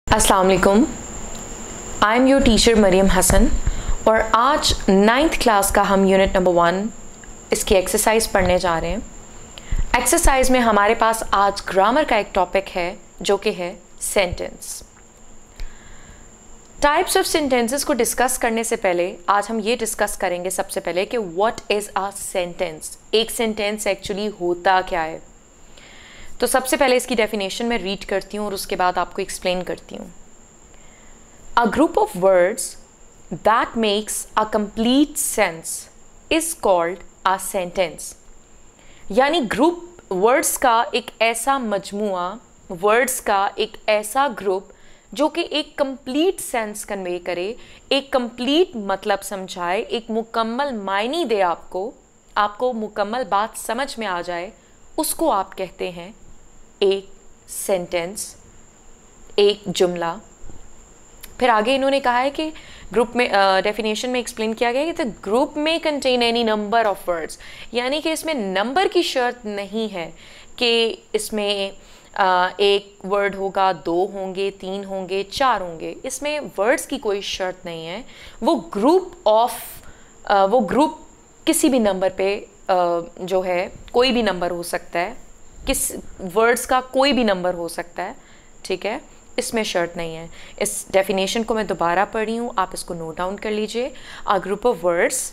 अस्सलाम वालेकुम, I am your teacher Mariam Hasan और आज 9th क्लास का हम यूनिट नंबर 1 इसकी एक्सरसाइज पढ़ने जा रहे हैं। एक्सरसाइज में हमारे पास आज ग्रामर का एक टॉपिक है जो कि है सेंटेंस। टाइप्स ऑफ सेंटेंसेस को डिस्कस करने से पहले आज हम ये डिस्कस करेंगे सबसे पहले कि व्हाट इज़ अ सेंटेंस। एक सेंटेंस एक्चुअली होता क्या है। तो सबसे पहले इसकी डेफिनेशन मैं रीड करती हूँ और उसके बाद आपको एक्सप्लेन करती हूँ। A group of words that makes a complete sense is called a sentence. यानी ग्रुप वर्ड्स का एक ऐसा मजमुआ, वर्ड्स का एक ऐसा ग्रुप जो कि एक कंप्लीट सेंस कन्वे करे, एक कंप्लीट मतलब समझाए, एक मुकम्मल मायने दे, आपको मुकम्मल बात समझ में आ जाए, उसको आप कहते हैं एक सेंटेंस, एक जुमला। फिर आगे इन्होंने कहा है कि ग्रुप में डेफिनेशन में एक्सप्लेन किया गया है कि द ग्रुप में contain any number of words, यानी कि इसमें नंबर की शर्त नहीं है कि इसमें एक वर्ड होगा, 2 होंगे, 3 होंगे, 4 होंगे। इसमें वर्ड्स की कोई शर्त नहीं है। वो ग्रुप किसी भी नंबर पे जो है कोई भी नंबर हो सकता है, किस वर्ड्स का कोई भी नंबर हो सकता है, ठीक है, इसमें शर्त नहीं है। इस डेफिनेशन को मैं दोबारा पढ़ी हूँ, आप इसको नोट डाउन कर लीजिए। A group of words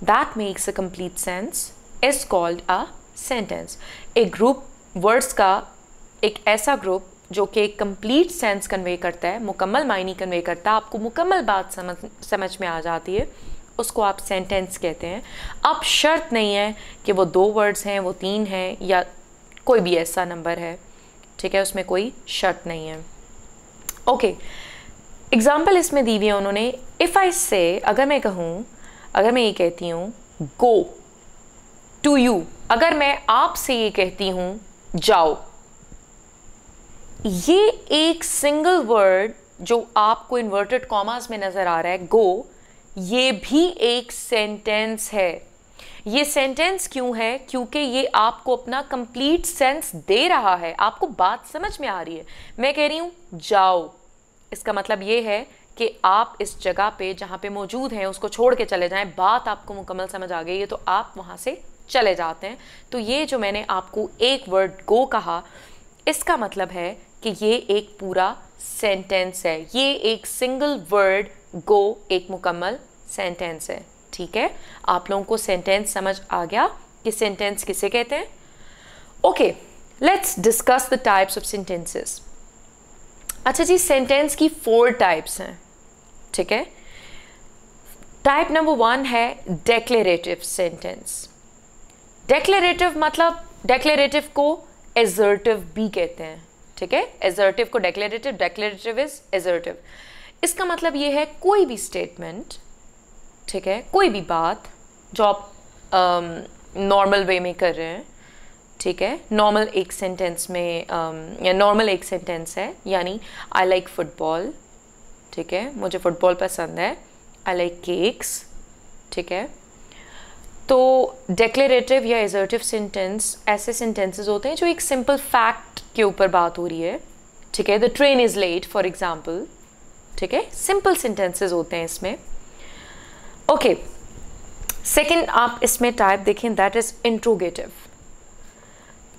that makes a complete sense is called a sentence. एक ग्रुप वर्ड्स का एक ऐसा ग्रुप जो कि एक कंप्लीट सेंस कन्वे करता है, मुकम्मल मायने कन्वे करता है, आपको मुकम्मल बात समझ में आ जाती है, उसको आप सेंटेंस कहते हैं। अब शर्त नहीं है कि वो 2 वर्ड्स हैं, वो 3 हैं, या कोई भी ऐसा नंबर है, ठीक है, उसमें कोई शर्त नहीं है। ओके, एग्जाम्पल इसमें दी हुई है उन्होंने। इफ़ आई से, अगर मैं ये कहती हूँ गो टू यू, अगर मैं आपसे ये कहती हूँ जाओ, ये एक सिंगल वर्ड जो आपको इन्वर्टेड कॉमास में नज़र आ रहा है, गो, ये भी एक सेंटेंस है। ये सेंटेंस क्यों है? क्योंकि ये आपको अपना कंप्लीट सेंस दे रहा है, आपको बात समझ में आ रही है। मैं कह रही हूँ जाओ, इसका मतलब ये है कि आप इस जगह पे जहाँ पे मौजूद हैं उसको छोड़ के चले जाएं। बात आपको मुकम्मल समझ आ गई है तो आप वहाँ से चले जाते हैं। तो ये जो मैंने आपको एक वर्ड गो कहा, इसका मतलब है कि ये एक पूरा सेंटेंस है। ये एक सिंगल वर्ड गो एक मुकम्मल सेंटेंस है, ठीक है। आप लोगों को सेंटेंस समझ आ गया कि सेंटेंस किसे कहते हैं। Okay, let's discuss the types of sentences. अच्छा जी, सेंटेंस की 4 टाइप्स हैं, ठीक है। टाइप नंबर 1 है डेक्लेरेटिव सेंटेंस। डेक्लेरेटिव मतलब, डेक्लेरेटिव को एसर्टिव भी कहते हैं, ठीक है। एसर्टिव को डेक्लेरेटिव, डेक्लेरेटिव इज एसर्टिव। इसका मतलब ये है कोई भी स्टेटमेंट, ठीक है, कोई भी बात जो आप नॉर्मल वे में कर रहे हैं, ठीक है, नॉर्मल एक सेंटेंस में या नॉर्मल एक सेंटेंस है, यानी आई लाइक फुटबॉल, ठीक है, मुझे फुटबॉल पसंद है, आई लाइक केक्स, ठीक है। तो डेक्लेरेटिव या एसर्टिव सेंटेंस ऐसे सेंटेंसेस होते हैं जो एक सिंपल फैक्ट के ऊपर बात हो रही है, ठीक है। The train is late for example, ठीक है, सिंपल सेंटेंसेस होते हैं इसमें। ओके, सेकंड आप इसमें टाइप देखें, दैट इज इंट्रोगेटिव।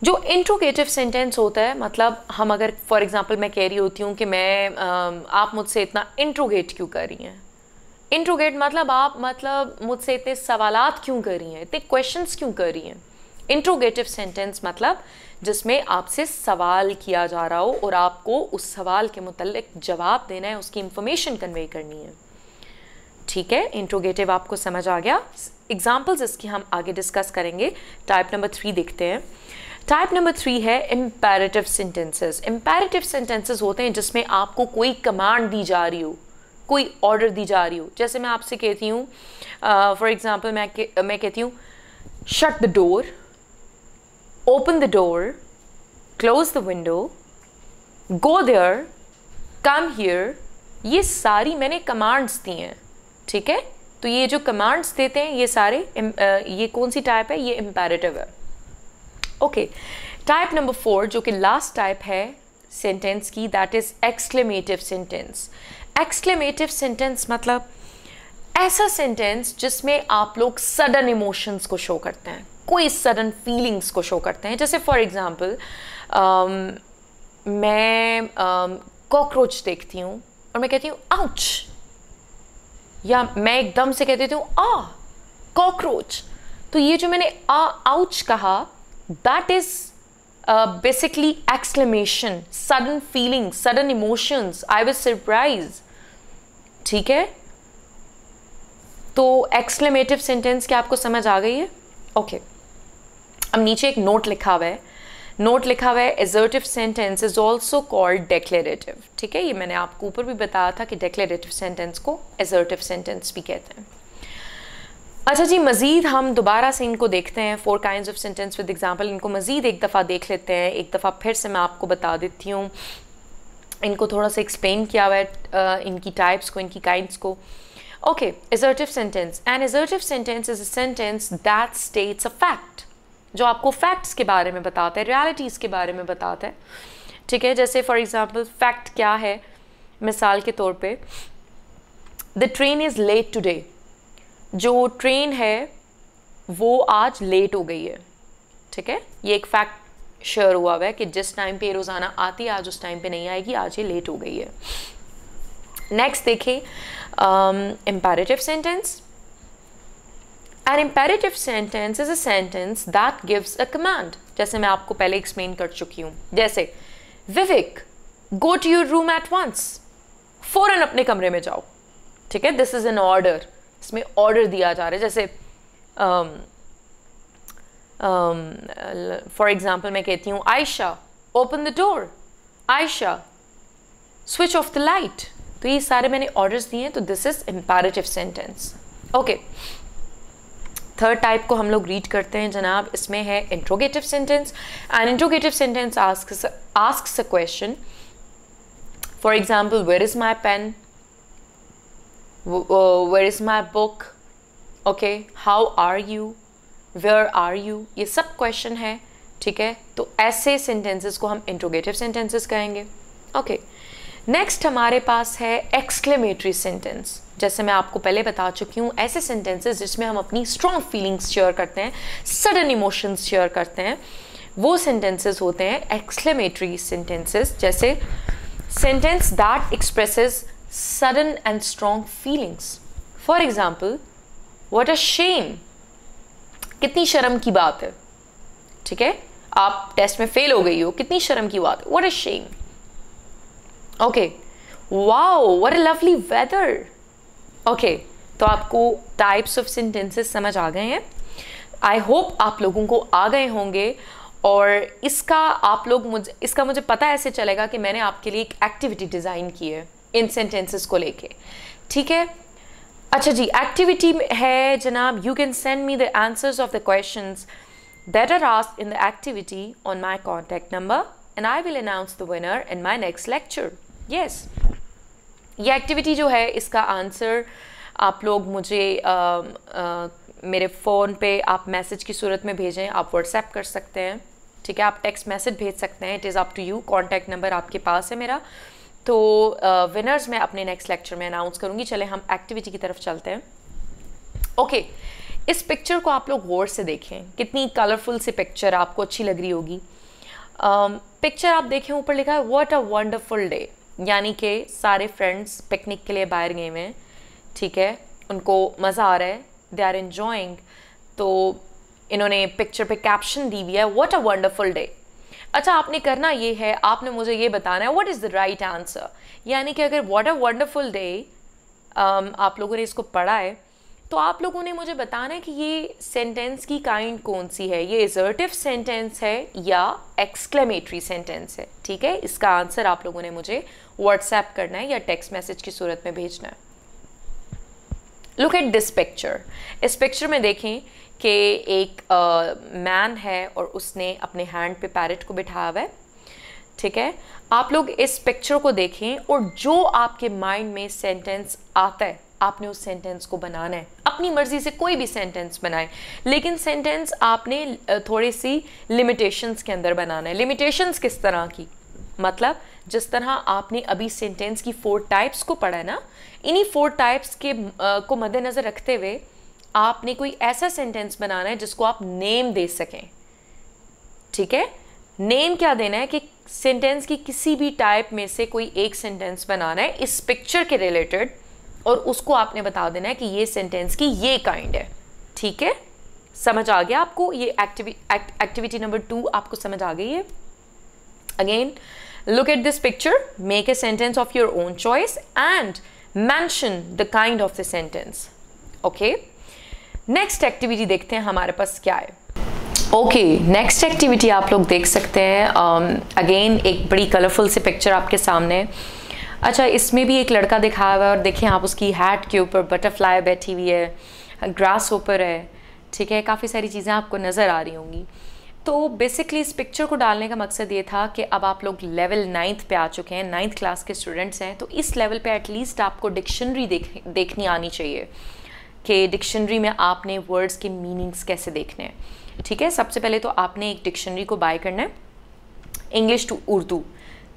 जो इंट्रोगेटिव सेंटेंस होता है, मतलब हम अगर फॉर एग्जांपल मैं कह रही होती हूँ कि आप मुझसे इतना इंट्रोगेट क्यों कर रही हैं। इंट्रोगेट मतलब आप मुझसे इतने सवालात क्यों कर रही हैं, इतने क्वेश्चंस क्यों कर रही हैं। इंट्रोगेटिव सेंटेंस मतलब जिसमें आपसे सवाल किया जा रहा हो और आपको उस सवाल के मुतल्लिक जवाब देना है, उसकी इंफॉर्मेशन कन्वे करनी है, ठीक है। इंट्रोगेटिव आपको समझ आ गया। एग्जाम्पल्स इसकी हम आगे डिस्कस करेंगे। टाइप नंबर 3 देखते हैं। टाइप नंबर 3 है इम्पेरेटिव सेंटेंसेस। इम्पेरेटिव सेंटेंसेस होते हैं जिसमें आपको कोई कमांड दी जा रही हो, कोई ऑर्डर दी जा रही हो। जैसे मैं आपसे कहती हूँ, फॉर एग्जाम्पल मैं कहती हूँ shut the door, open the door, close the window, go there, come here. ये सारी मैंने कमांड्स दी हैं, ठीक है। तो ये जो कमांड्स देते हैं ये सारे ये कौन सी टाइप है? ये इम्पेरेटिव है। ओके, टाइप नंबर 4 जो कि लास्ट टाइप है सेंटेंस की, that is exclamative sentence. Exclamative sentence मतलब ऐसा सेंटेंस जिसमें आप लोग सडन इमोशंस को शो करते हैं, कोई सडन फीलिंग्स को शो करते हैं। जैसे फॉर एग्जांपल मैं कॉकरोच देखती हूँ और मैं कहती हूँ आउच, या मैं एकदम से कह देती हूँ आ कॉकरोच। तो ये जो मैंने आउच कहा, that is basically exclamation, sudden feeling, sudden emotions, I was surprise. ठीक है, तो एक्सक्लेमेटिव सेंटेंस क्या आपको समझ आ गई है? ओके, अब नीचे एक नोट लिखा हुआ है, नोट लिखा हुआ है assertive sentence is also called declarative। ठीक है, ये मैंने आपको ऊपर भी बताया था कि declarative sentence को assertive sentence भी कहते हैं। अच्छा जी, मज़ीद हम दोबारा से इनको देखते हैं, 4 kinds of sentence with example। इनको मज़ीद एक दफ़ा देख लेते हैं, एक दफ़ा फिर से मैं आपको बता देती हूँ, इनको थोड़ा सा एक्सप्लेन किया हुआ है, इनकी टाइप्स को, इनकी काइंड्स को। Okay, assertive sentence, an assertive sentence is a sentence that states a fact, जो आपको फैक्ट्स के बारे में बताता है, रियलिटीज़ के बारे में बताता है। ठीक है, जैसे फॉर एग्जांपल फैक्ट क्या है, मिसाल के तौर पे the train is late today, जो ट्रेन है वो आज लेट हो गई है। ठीक है, ये एक फैक्ट शेयर हुआ हुआ है कि जिस टाइम पे रोज़ाना आती है आज उस टाइम पे नहीं आएगी, आज ये लेट हो गई है। नेक्स्ट देखिए imperative sentence. An imperative sentence is a sentence that gives a command, जैसे मैं आपको पहले एक्सप्लेन कर चुकी हूँ। जैसे विवेक go to your room at once, फौरन अपने कमरे में जाओ। ठीक है, दिस इज एन ऑर्डर, इसमें ऑर्डर दिया जा रहा है। जैसे फॉर एग्जाम्पल मैं कहती हूँ Ayesha open the door, Ayesha switch off the light. तो ये सारे मैंने ऑर्डर्स दिए हैं, तो this is imperative sentence. Okay, third type को हम लोग रीड करते हैं जनाब, इसमें है interrogative sentence. And interrogative sentence asks a question. For example where is my pen, where is my book, okay, how are you, where are you, ये सब क्वेश्चन है। ठीक है, तो ऐसे सेंटेंसेस को हम इंट्रोगेटिव सेंटेंसेस कहेंगे। ओके, नेक्स्ट हमारे पास है एक्सक्लेमेटरी सेंटेंस। जैसे मैं आपको पहले बता चुकी हूँ, ऐसे सेंटेंसेस जिसमें हम अपनी स्ट्रॉन्ग फीलिंग्स शेयर करते हैं, सडन इमोशंस शेयर करते हैं, वो सेंटेंसेस होते हैं एक्सक्लेमेटरी सेंटेंसेस। जैसे sentence that expresses sudden and strong feelings. For example what a Shem, कितनी शर्म की बात है। ठीक है, आप टेस्ट में फेल हो गई हो, कितनी शर्म की बात है, what a shame. Okay, wow what a lovely weather. Okay, तो आपको टाइप्स ऑफ सेंटेंसेस समझ आ गए हैं। आई होप आप लोगों को आ गए होंगे, और इसका मुझे पता ऐसे चलेगा कि मैंने आपके लिए एक एक्टिविटी डिज़ाइन की है इन सेंटेंसेस को लेके। ठीक है, अच्छा जी, एक्टिविटी है जनाब, you can send me the answers of the questions that are asked in the activity on my contact number and I will announce the winner in my next lecture. Yes, ये activity जो है, इसका answer आप लोग मुझे मेरे phone पे आप मैसेज की सूरत में भेजें, आप व्हाट्सएप कर सकते हैं। ठीक है, आप टेक्स्ट मैसेज भेज सकते हैं, it is up to you. Contact number आपके पास है मेरा। तो विनर्स मैं अपने नेक्स्ट लेक्चर में अनाउंस करूँगी। चले हम एक्टिविटी की तरफ चलते हैं। ओके, इस पिक्चर को आप लोग गौर से देखें, कितनी कलरफुल सी पिक्चर, आपको अच्छी लग रही होगी। पिक्चर आप देखें, ऊपर लिखा है व्हाट अ वंडरफुल डे, यानी कि सारे फ्रेंड्स पिकनिक के लिए बाहर गए हुए हैं। ठीक है, उनको मज़ा आ रहा है, दे आर एन्जॉइंग। तो इन्होंने पिक्चर पे कैप्शन दी हुई है व्हाट अ वंडरफुल डे। अच्छा, आपने करना ये है, आपने मुझे ये बताना है what is the right answer. यानी कि अगर व्हाट अ वंडरफुल डे आप लोगों ने इसको पढ़ा है, तो आप लोगों ने मुझे बताना है कि ये सेंटेंस की काइंड कौन सी है, ये असर्टिव सेंटेंस है या एक्सक्लेमेटरी सेंटेंस है। ठीक है, इसका आंसर आप लोगों ने मुझे व्हाट्सएप करना है या टेक्स्ट मैसेज की सूरत में भेजना है। Look at this picture. इस पिक्चर में देखें कि एक मैन है और उसने अपने हैंड पे पैरेट को बिठाया हुआ है। ठीक है, आप लोग इस पिक्चर को देखें और जो आपके माइंड में सेंटेंस आता है, आपने उस सेंटेंस को बनाना है। अपनी मर्जी से कोई भी सेंटेंस बनाए, लेकिन सेंटेंस आपने थोड़ी सी लिमिटेशंस के अंदर बनाना है। लिमिटेशंस किस तरह की? मतलब जिस तरह आपने अभी सेंटेंस की 4 टाइप्स को पढ़ा है ना, इन्हीं 4 टाइप्स के को मद्देनज़र रखते हुए आपने कोई ऐसा सेंटेंस बनाना है जिसको आप नेम दे सकें। ठीक है, नेम क्या देना है कि सेंटेंस की किसी भी टाइप में से कोई एक सेंटेंस बनाना है इस पिक्चर के रिलेटेड, और उसको आपने बता देना है कि ये सेंटेंस की ये काइंड है। ठीक है, समझ आ गया आपको? ये एक्टिविटी नंबर 2 आपको समझ आ गई है? Again look at this picture, make a sentence of your own choice and mention the kind of the sentence. Okay, next activity देखते हैं हमारे पास क्या है। ओके, नेक्स्ट एक्टिविटी आप लोग देख सकते हैं। अगेन एक बड़ी कलरफुल सी पिक्चर आपके सामने। अच्छा, इसमें भी एक लड़का दिखाया हुआ है और देखिए आप उसकी हैट के ऊपर बटरफ्लाई बैठी हुई है, ग्रास ऊपर है। ठीक है, काफ़ी सारी चीज़ें आपको नज़र आ रही होंगी। तो बेसिकली इस पिक्चर को डालने का मकसद ये था कि अब आप लोग लेवल 9th पे आ चुके हैं, 9th क्लास के स्टूडेंट्स हैं, तो इस लेवल पे एटलीस्ट आपको डिक्शनरी देखनी आनी चाहिए कि डिक्शनरी में आपने वर्ड्स के मीनिंग्स कैसे देखने हैं। ठीक है, सबसे पहले तो आपने एक डिक्शनरी को बाय करना है, इंग्लिश टू उर्दू।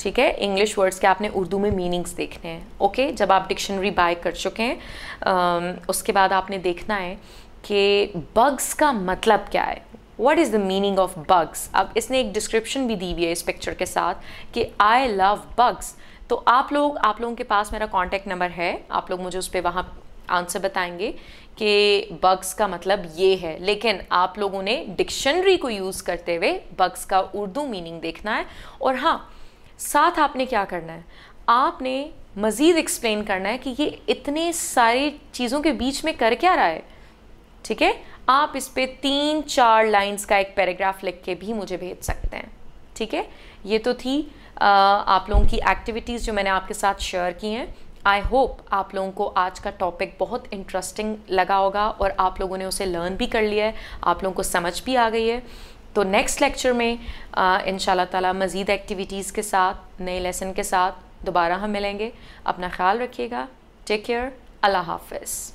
ठीक है, इंग्लिश वर्ड्स के आपने उर्दू में मीनिंग्स देखने हैं। ओके, जब आप डिक्शनरी बाय कर चुके हैं उसके बाद आपने देखना है कि बग्स का मतलब क्या है, what is the meaning of bugs. अब इसने एक डिस्क्रिप्शन भी दी हुई है इस पिक्चर के साथ कि आई लव बग्स। तो आप लोगों के पास मेरा कॉन्टैक्ट नंबर है, आप लोग मुझे उस पर वहाँ आंसर बताएंगे कि बग्स का मतलब ये है, लेकिन आप लोगों ने डिक्शनरी को यूज़ करते हुए बग्स का उर्दू मीनिंग देखना है। और हाँ, साथ आपने क्या करना है, आपने मज़ीद एक्सप्लेन करना है कि ये इतने सारी चीज़ों के बीच में कर क्या रहा है। ठीक है, आप इस पे 3-4 लाइंस का एक पैराग्राफ लिख के भी मुझे भेज सकते हैं। ठीक है, ये तो थी आप लोगों की एक्टिविटीज़ जो मैंने आपके साथ शेयर की हैं। आई होप आप लोगों को आज का टॉपिक बहुत इंटरेस्टिंग लगा होगा और आप लोगों ने उसे लर्न भी कर लिया है, आप लोगों को समझ भी आ गई है। तो नेक्स्ट लेक्चर में इंशाल्लाह ताला मज़ीद एक्टिविटीज़ के साथ, नए लेसन के साथ दोबारा हम मिलेंगे। अपना ख्याल रखिएगा। Take care. अल्लाह हाफ़िज़।